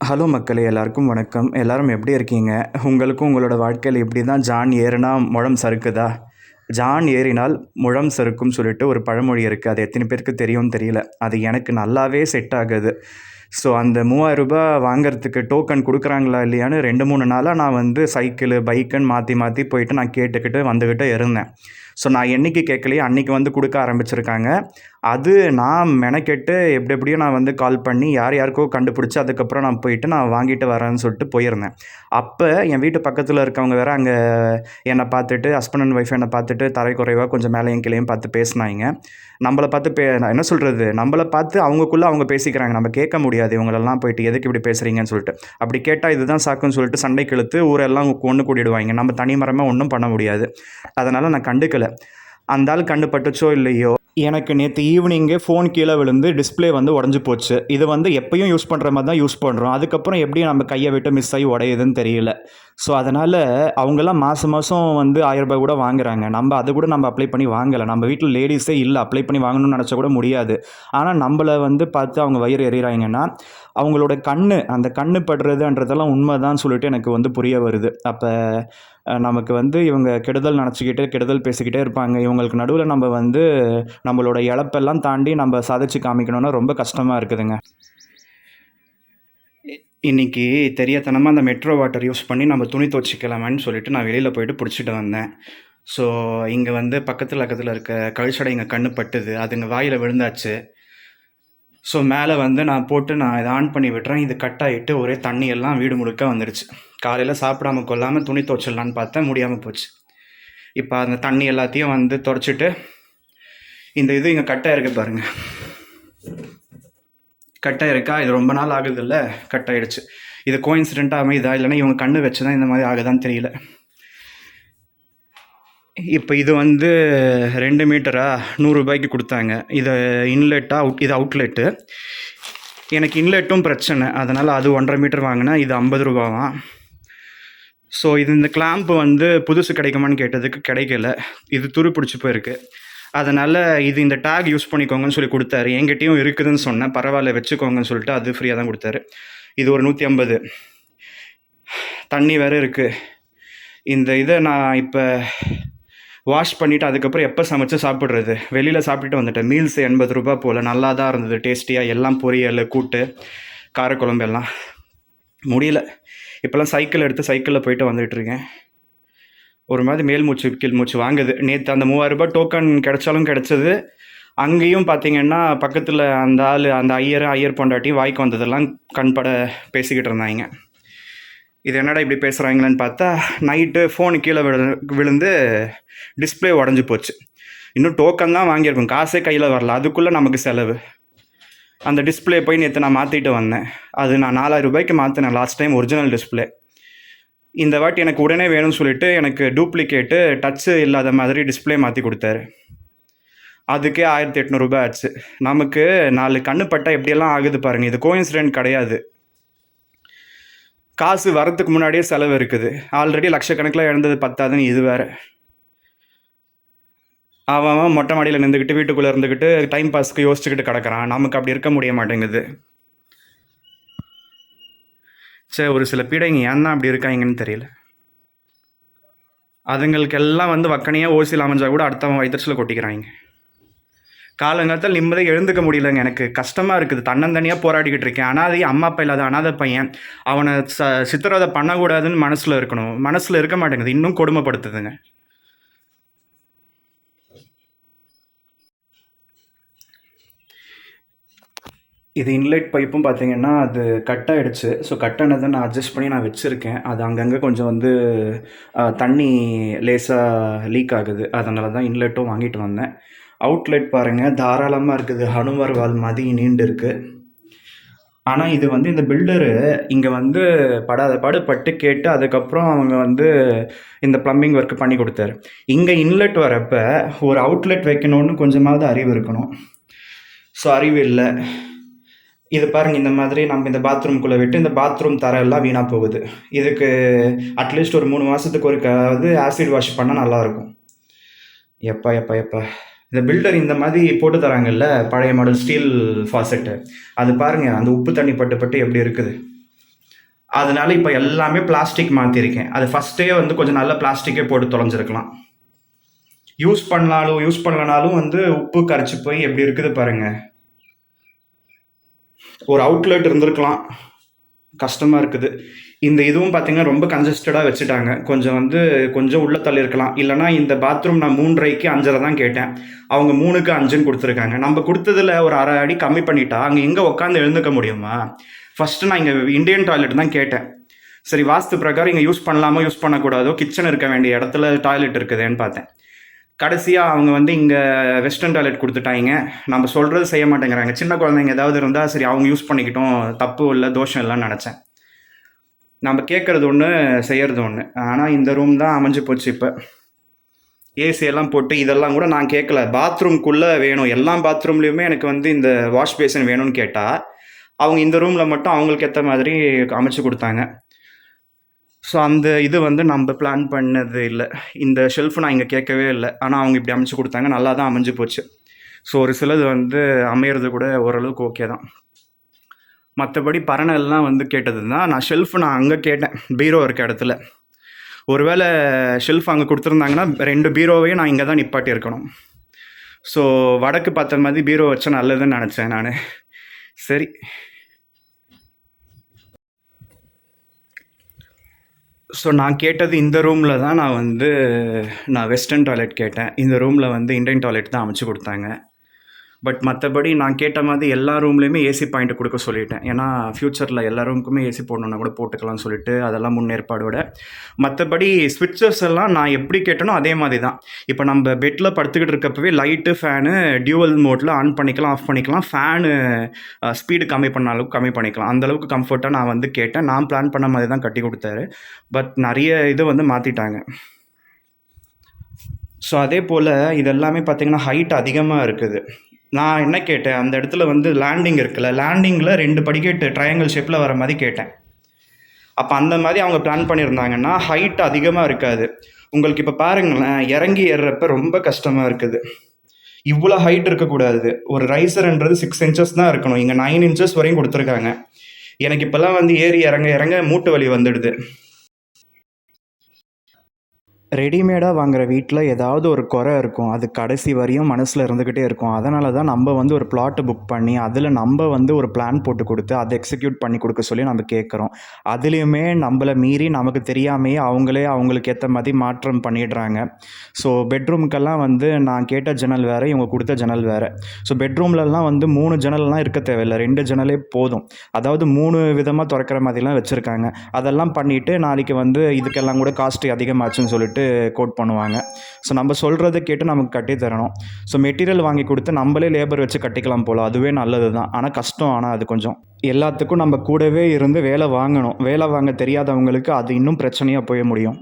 Hello மக்களே, எல்லாருக்கும் வணக்கம். எல்லாரும் எப்படி இருக்கீங்க? உங்களுக்கும் உங்களோட வாழ்க்கையில் இப்படி தான் ஜான் ஏறுனா முழம் சறுக்குதா? ஜான் ஏறினால் முழம் சறுக்கும் சொல்லிட்டு ஒரு பழமொழி இருக்குது. அது எத்தனை பேருக்கு தெரியும்னு தெரியல. அது எனக்கு நல்லாவே செட் ஆகுது. ஸோ அந்த ரூ. 3000 வாங்குறதுக்கு டோக்கன் கொடுக்குறாங்களா இல்லையான்னு 2-3 நாளாக நான் வந்து சைக்கிளு பைக்குன்னு மாற்றி மாற்றி போயிட்டு நான் கேட்டுக்கிட்டு வந்துக்கிட்டு இருந்தேன். ஸோ நான் என்றைக்கு கேட்கலையே அன்றைக்கி வந்து கொடுக்க ஆரம்பிச்சிருக்காங்க. அது நான் மெனக்கெட்டு எப்படியோ நான் வந்து கால் பண்ணி யாருக்கோ கண்டுபிடிச்சி அதுக்கப்புறம் நான் போயிட்டு நான் வாங்கிட்டு வரேன்னு சொல்லிட்டு போயிருந்தேன். அப்போ என் வீட்டு பக்கத்தில் இருக்கவங்க வேறு அங்கே என்னை பார்த்துட்டு ஹஸ்பண்ட் அண்ட் ஒய்ஃப் என்னை பார்த்துட்டு தரைக்குறைவாக கொஞ்சம் மேலேயும் கீழேயும் பார்த்து பேசினாங்க. நம்மளை பார்த்து நான் என்ன சொல்கிறது, நம்மளை பார்த்து அவங்கக்குள்ளே அவங்க பேசிக்கிறாங்க. நம்ம கேட்க முடியாது இவங்களெல்லாம் போயிட்டு எதுக்கு இப்படி பேசுகிறீங்கன்னு சொல்லிட்டு. அப்படி கேட்டால் இதுதான் சாக்குன்னு சொல்லிட்டு சண்டைக்கு இழுத்து ஊரெல்லாம் ஒன்று கூட்டிடுவாங்க. நம்ம தனிமரமாக ஒன்றும் பண்ண முடியாது. அதனால் நான் கண்டுக்கலை. அந்த ஆள் கண்டுபட்டுச்சோ இல்லையோ, எனக்கு நேற்று ஈவினிங்கே ஃபோன் கீழே விழுந்து டிஸ்பிளே வந்து உடஞ்சி போச்சு. இது வந்து எப்பயும் யூஸ் பண்ணுற மாதிரி தான் யூஸ் பண்ணுறோம். அதுக்கப்புறம் எப்படி நம்ம கையை விட்டு மிஸ் ஆகி உடையுதுன்னு தெரியல. ஸோ அதனால் அவங்கெல்லாம் மாதம் வந்து ரூ. 1000 கூட வாங்குறாங்க. நம்ம அது கூட நம்ம அப்ளை பண்ணி வாங்கலை. நம்ம வீட்டில் லேடிஸே இல்லை, அப்ளை பண்ணி வாங்கணும்னு நினச்சா கூட முடியாது. ஆனால் நம்மளை வந்து பார்த்து அவங்க வயிறு எறிகிறாங்கன்னா அவங்களோட அந்த கண்ணு படுறதுன்றதெல்லாம் உண்மை தான் சொல்லிட்டு எனக்கு வந்து புரிய வருது. அப்போ நமக்கு வந்து இவங்க கெடுதல் நினச்சிக்கிட்டு கெடுதல் பேசிக்கிட்டே இருப்பாங்க. இவங்களுக்கு நடுவில் நம்ம வந்து நம்மளோட இழப்பெல்லாம் தாண்டி நம்ம சாதிச்சு காமிக்கணும்னா ரொம்ப கஷ்டமாக இருக்குதுங்க. இன்றைக்கி தெரியாதனமாக அந்த மெட்ரோ வாட்டர் யூஸ் பண்ணி நம்ம துணி துவைச்சிக்கலாமான்னு சொல்லிட்டு நான் வெளியில் போயிட்டு பிடிச்சிட்டு வந்தேன். ஸோ இங்கே வந்து பக்கத்தில் இருக்க கழிச்சடை இங்கே கண்ணு பட்டுது. அதுங்க வாயில் விழுந்தாச்சு. ஸோ மேலே வந்து நான் இதை ஆன் பண்ணி விட்டுறேன். இது கட் ஆகிட்டு ஒரே தண்ணியெல்லாம் வீடு முழுக்க வந்துடுச்சு. காலையில் சாப்பிடாம கொள்ளாமல் துணி துவைச்சிடலான்னு பார்த்தா முடியாமல் போச்சு. இப்போ அந்த தண்ணி எல்லாத்தையும் வந்து துடைச்சிட்டு இந்த இது இங்கே கட்டாக இருக்குது பாருங்கள். கட்டாக இருக்கா? இது ரொம்ப நாள் ஆகுதில்ல, கட் ஆகிடுச்சு. இது கோஇன்சிடெண்ட்டாக அமையுதா இல்லைன்னா இவங்க கண்ணு வச்சு தான் இந்த மாதிரி ஆகுதான்னு தெரியல. இப்போ இது வந்து 2 மீட்டரா ₹100 கொடுத்தாங்க. இது இது அவுட்லெட்டு. எனக்கு இன்லெட்டும் பிரச்சனை, அதனால் அது 1.5 மீட்டர் வாங்கினேன். இது ₹50. ஸோ இந்த கிளாம்ப்பு வந்து புதுசு கிடைக்குமான்னு கேட்டதுக்கு கிடைக்கல. இது துரு பிடிச்சி போயிருக்கு. அதனால் இந்த டேக் யூஸ் பண்ணிக்கோங்கன்னு சொல்லி கொடுத்தாரு. என்கிட்டையும் இருக்குதுன்னு சொன்னேன். பரவாயில்ல வச்சுக்கோங்கன்னு சொல்லிட்டு அது ஃப்ரீயாக தான் கொடுத்தாரு. இது ஒரு 150. தண்ணி வேறு இருக்குது. இந்த இதை நான் இப்போ வாஷ் பண்ணிவிட்டு அதுக்கப்புறம் எப்போ சமைச்சு சாப்பிட்றது? வெளியில் சாப்பிட்டுட்டு வந்துட்டேன். மீல்ஸ் ₹80 போல். நல்லா தான் இருந்தது, டேஸ்டியாக. எல்லாம் பொரியல், கூட்டு, காரக்குழம்பு எல்லாம். முடியல. இப்போல்லாம் சைக்கிள் எடுத்து சைக்கிளில் போயிட்டு வந்துட்டுருக்கேன். ஒரு மாதிரி மேல் மூச்சு கீழ் மூச்சு வாங்குது. நேற்று அந்த ₹3000 டோக்கன் கிடைச்சாலும் கிடைச்சது. அங்கேயும் பார்த்திங்கன்னா பக்கத்தில் அந்த ஐயர் பொண்டாட்டியும் வாய்க்கு வந்ததெல்லாம் கண்பட பேசிக்கிட்டு இருந்தாங்க. இது என்னடா இப்படி பேசுகிறாங்களேன்னு பார்த்தா நைட்டு ஃபோனு கீழே விழுந்து டிஸ்பிளே உடஞ்சி போச்சு. இன்னும் டோக்கன் தான் வாங்கியிருக்கோம், காசே கையில் வரல. அதுக்குள்ளே நமக்கு செலவு. அந்த டிஸ்பிளே போய் நேற்று நான் மாற்றிட்டு வந்தேன். அது நான் ₹4000 மாற்றினேன் லாஸ்ட் டைம், ஒரிஜினல் டிஸ்பிளே. இந்த வாட்டி எனக்கு உடனே வேணும்னு சொல்லிட்டு எனக்கு டூப்ளிகேட்டு டச்சு இல்லாத மாதிரி டிஸ்பிளே மாற்றி கொடுத்தாரு. அதுக்கே ₹1800 ஆச்சு. நமக்கு 4 கண்ணு பட்டால் எப்படியெல்லாம் ஆகுது பாருங்கள். இது கோஇன்சிடென்ட் கிடையாது. காசு வரத்துக்கு முன்னாடியே செலவு இருக்குது. ஆல்ரெடி லட்சக்கணக்கில் இழந்தது பத்தாதுன்னு இது வேறு. அவன் மொட்டை மாடியில் நின்றுக்கிட்டு வீட்டுக்குள்ளே இருந்துக்கிட்டு டைம் பாஸ்க்கு யோசிச்சுக்கிட்டு கிடக்கிறான். நமக்கு அப்படி இருக்க முடிய மாட்டேங்குது. சரி, ஒரு சில பீடைங்க ஏன் தான் அப்படி இருக்காங்கன்னு தெரியல. அதுங்களுக்கெல்லாம் வந்து வக்கனையாக ஓசியில் அமைஞ்சா கூட அடுத்தவன் வயிற்றுல கொட்டிக்கிறாங்க. காலங்காலத்தில் நிம்மதியாக எழுந்துக்க முடியலங்க. எனக்கு கஷ்டமாக இருக்குது. தன்னந்தனியாக போராடிக்கிட்டு இருக்கேன். அம்மா அப்பா இல்லாத அனாதை பையன். அவனை சித்திரவதை பண்ணக்கூடாதுன்னு மனசில் இருக்கணும். மனசில் இருக்க மாட்டேங்குது. இன்னும் கொடுமைப்படுத்துதுங்க. இது இன்லெட் பைப்பும் பார்த்திங்கன்னா அது கட் ஆகிடுச்சு. ஸோ கட் ஆனதை நான் அட்ஜஸ்ட் பண்ணி நான் வச்சுருக்கேன். அது அங்கங்கே கொஞ்சம் வந்து தண்ணி லேசாக லீக் ஆகுது. அதனால தான் இன்லெட்டும் வாங்கிட்டு வந்தேன். அவுட்லெட் பாருங்கள், தாராளமாக இருக்குது. ஹனுமார் வால் மாதிரி நீண்டு இருக்குது. ஆனால் இது வந்து இந்த பில்டரு இங்கே வந்து பட்டு கேட்டு அதுக்கப்புறம் அவங்க வந்து இந்த ப்ளம்பிங் ஒர்க்கு பண்ணி கொடுத்தாரு. இங்கே இன்லெட் வரப்போ ஒரு அவுட்லெட் வைக்கணும்னு கொஞ்சமாவது அறிவு இருக்கணும். ஸோ அறிவு இல்லை. இது பாருங்கள், இந்த மாதிரி நம்ம இந்த பாத்ரூம்குள்ளே விட்டு இந்த பாத்ரூம் தர எல்லாம் வீணாக போகுது. இதுக்கு அட்லீஸ்ட் ஒரு 3 மாதத்துக்கு ஒருக்காவது ஆசிட் வாஷ் பண்ணால் நல்லாயிருக்கும். எப்பா இந்த பில்டர் இந்த மாதிரி போட்டு தராங்கல்ல, பழைய மாடல் ஸ்டீல் ஃபாசெட்டு, அது பாருங்கள் அந்த உப்பு தண்ணி பட்டு எப்படி இருக்குது. அதனால இப்போ எல்லாமே பிளாஸ்டிக் மாற்றிருக்கேன். அது ஃபஸ்ட்டே வந்து கொஞ்சம் நல்ல பிளாஸ்டிக்கே போட்டு தொலைஞ்சிருக்கலாம். யூஸ் பண்ணலனாலும் வந்து உப்பு கரைச்சி போய் எப்படி இருக்குது பாருங்க. ஒரு அவுட்லெட் இருந்திருக்கலாம். கஷ்டமா இருக்குது. இந்த இதுவும் பார்த்தீங்கன்னா ரொம்ப கன்ஜஸ்டடா வச்சுட்டாங்க. கொஞ்சம் உள்ள தள்ளியிருக்கலாம். இல்லன்னா இந்த பாத்ரூம் நான் 3.5க்கு 5.5 தான் கேட்டேன். அவங்க 3க்கு 5ன்னு குடுத்துருக்காங்க. நம்ம குடுத்ததுல ஒரு 1/2 அடி கம்மி பண்ணிட்டா, அங்க எங்க உட்காந்து எழுந்துக்க முடியுமா? ஃபர்ஸ்ட்டு நான் இங்க இந்தியன் டாய்லெட் தான் கேட்டேன். சரி வாஸ்து பிரகாரம் இங்க யூஸ் பண்ணலாமோ, யூஸ் பண்ணக்கூடாதோ, கிச்சன் இருக்க வேண்டிய இடத்துல டாய்லெட் இருக்குதேன்னு பார்த்தேன். கடைசியா அவங்க வந்து இங்க வெஸ்டர்ன் டாய்லெட் குடுத்துட்டாய்ங்க. நம்ம சொல்றது செய்ய மாட்டேங்கிறாங்க. சின்ன குழந்தைங்க ஏதாவது இருந்தா, சரி அவங்க யூஸ் பண்ணிக்கிட்டும். தப்பு இல்ல, தோஷம் இல்லன்னு நெனச்சேன். நம்ம கேட்கறது ஒண்ணு, செய்யறது ஒண்ணு. ஆனா இந்த ரூம் தான் அமைஞ்சு போச்சு இப்ப. ஏசி எல்லாம் போட்டு இதெல்லாம் கூட நான் கேட்கல. பாத்ரூம்குள்ள வேணும். எல்லா பாத்ரூம்லயுமே எனக்கு வந்து இந்த வாஷ் பேசின் வேணும்னு கேட்டா, அவங்க இந்த ரூம்ல மட்டும் அவங்களுக்கு ஏத்த மாதிரி அமைச்சு குடுத்தாங்க. ஸோ அந்த இது வந்து நம்ப பிளான் பண்ணது இல்ல. இந்த ஷெல்ஃப் நான் இங்க கேட்கவே இல்ல. ஆனா அவங்க இப்படி அமைச்சு குடுத்தாங்க. நல்லா தான் அமைஞ்சு போச்சு. ஸோ ஒரு சிலது வந்து அமையறது கூட ஓரளவுக்கு ஓகே தான். மத்தபடி பரணல்லாம் வந்து கேட்டது தான். நான் ஷெல்ஃப் நான் அங்க கேட்டேன். பீரோ இருக்க இடத்துல. ஒருவேளை ஷெல்ஃப் அங்க குடுத்துருந்தாங்கன்னா, 2 பீரோவையும் நான் இங்க தான் நிப்பாட்டியிருக்கணும். ஸோ வடக்கு பார்த்த மாதிரி பீரோ வச்சா நல்லதுன்னு நெனச்சேன் நானு. சரி. ஸோ நான் கேட்டது இந்த ரூம்ல தான் நான் வெஸ்டர்ன் டாய்லெட் கேட்டேன். இந்த ரூம்ல வந்து இண்டியன் டாய்லெட் தான் அமைச்சு குடுத்தாங்க. பட் மத்தபடி நான் கேட்ட மாதிரி எல்லா ரூம்லயுமே ஏசி பாயிண்ட் குடுக்க சொல்லிட்டேன். ஏன்னா, ஃபியூச்சர்ல எல்லா ரூமுக்குமே ஏசி போடணும்னா கூட போட்டுக்கலாம்னு சொல்லிட்டு, அதெல்லாம் முன்னேற்பாடோட. மத்தபடி ஸ்விட்சஸ் எல்லாம் நான் எப்படி கேட்டேனோ அதே மாதிரி தான். இப்ப நம்ப பெட்ல படுத்துக்கிட்டு இருக்கப்பவே லைட்டு, ஃபேனு டியூவல் மோட்ல ஆன் பண்ணிக்கலாம், ஆஃப் பண்ணிக்கலாம். ஃபேனு ஸ்பீடு கம்மி பண்ண அளவுக்கு கம்மி பண்ணிக்கலாம். அந்த அளவுக்கு கம்ஃபர்ட்டா நான் வந்து கேட்டேன். நான் பிளான் பண்ண மாதிரி தான் கட்டி குடுத்தாரு. பட் நெறைய இது வந்து மாத்திட்டாங்க. ஸோ அதே போல இது எல்லாமே பார்த்தீங்கன்னா, ஹைட் அதிகமா இருக்குது. நான் என்ன கேட்டேன், அந்த இடத்துல வந்து லேண்டிங் இருக்குல்ல, லேண்டிங்ல 2 படிக்கட்டு ட்ரையாங்கிள் ஷேப்ல வர மாரி கேட்டேன். அப்ப அந்த மாரி அவங்க பிளான் பண்ணியிருந்தாங்கன்னா, ஹைட் அதிகமா இருக்காது. உங்களுக்கு இப்ப பாருங்களேன், இறங்கி ஏர்றப்ப ரொம்ப கஷ்டமா இருக்குது. இவ்வளோ ஹைட் இருக்கக்கூடாது. ஒரு ரைசர்ன்றது 6 இன்ச்சஸ் தான் இருக்கணும். இங்க 9 இன்ச்சஸ் வரையும் குடுத்துருக்காங்க. எனக்கு இப்பலாம் வந்து ஏறி இறங்க இறங்க மூட்டு வலி வந்துடுது. ரெடிமேடா வாங்குற வீட்ல ஏதாவது ஒரு குறை இருக்கும். அது கடைசி வரையும் மனசுல இருந்துகிட்டே இருக்கும். அதனால தான் நம்ப வந்து ஒரு பிளாட் புக் பண்ணி, அதுல நம்ப வந்து ஒரு பிளான் போட்டு குடுத்து, அத எக்ஸிக்யூட் பண்ணி குடுக்க சொல்லி நம்ம கேட்குறோம். அதுலயுமே நம்பள மீறி நமக்கு தெரியாமயே அவங்களே அவங்களுக்கு ஏத்த மாரி மாற்றம் பண்ணிடுறாங்க. ஸோ பெட்ரூமுக்கெல்லாம் வந்து நான் கேட்ட ஜன்னல் வேற, இவங்க குடுத்த ஜன்னல் வேற. ஸோ பெட்ரூம்லலாம் வந்து 3 ஜன்னல்லாம் இருக்க தேவையில்ல. 2 ஜன்னலே போதும். அதாவது 3 விதமா தொறக்கிற மாதிரிலாம் வச்சிருக்காங்க. அதெல்லாம் பண்ணிட்டு நாளைக்கு வந்து இதுக்கெல்லாம் கூட காஸ்ட் அதிகமாச்சுன்னு சொல்லிட்டு கோட் பண்ணுவாங்க. ஸோ நம்ம சொல்றத கேட்டு நமக்கு கட்டி தரணும். ஸோ மெட்டீரியல் வாங்கி குடுத்து நம்பளே லேபர் வச்சு கட்டிக்கலாம் போல. அதுவே நல்லது தான். ஆனா கஷ்டம். ஆனா அது கொஞ்சம். எல்லாத்துக்கும் நம்ம கூடவே இருந்து வேலை வாங்கணும். வேலை வாங்க தெரியாதவங்களுக்கு அது இன்னும் பிரச்சனையா போய் முடியும்.